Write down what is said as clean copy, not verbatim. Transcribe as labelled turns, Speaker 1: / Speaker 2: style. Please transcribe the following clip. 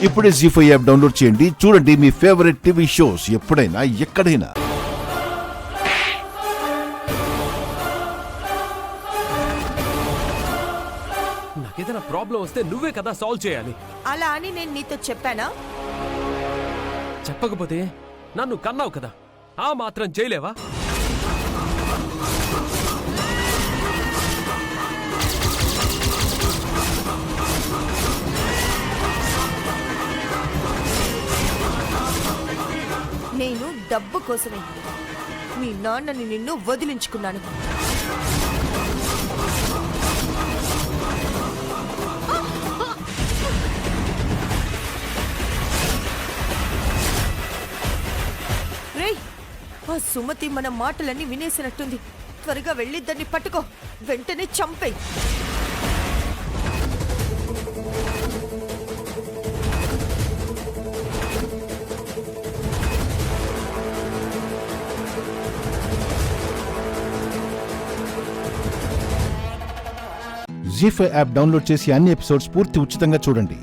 Speaker 1: ఇప్పుడే జీ5 app download చేయండి. చూడండి మీ ఫేవరెట్ టీవీ షోస్ ఎప్పుడైనా ఎక్కడైనా.
Speaker 2: నాకేదైనా ప్రాబ్లం వస్తే నువ్వే కదా సాల్వ్ చేయాలి.
Speaker 3: అలా అని నేను నీతో చెప్పానా?
Speaker 2: చెప్పకపోతే నన్ను కన్నావు కదా, ఆ మాత్రం చేయలేవా?
Speaker 3: నేను డబ్బు కోసమే మీ నాన్నని నిన్ను వదిలించుకున్నాను. రేయ్, ఆ సుమతి మన మాటలన్నీ వినేసినట్టుంది. త్వరగా వెళ్ళి దాన్ని పట్టుకో, వెంటనే చంపేయ్.
Speaker 1: జీ5 యాప్ డౌన్లోడ్ చేసి అన్ని ఎపిసోడ్స్ పూర్తి ఉచితంగా చూడండి.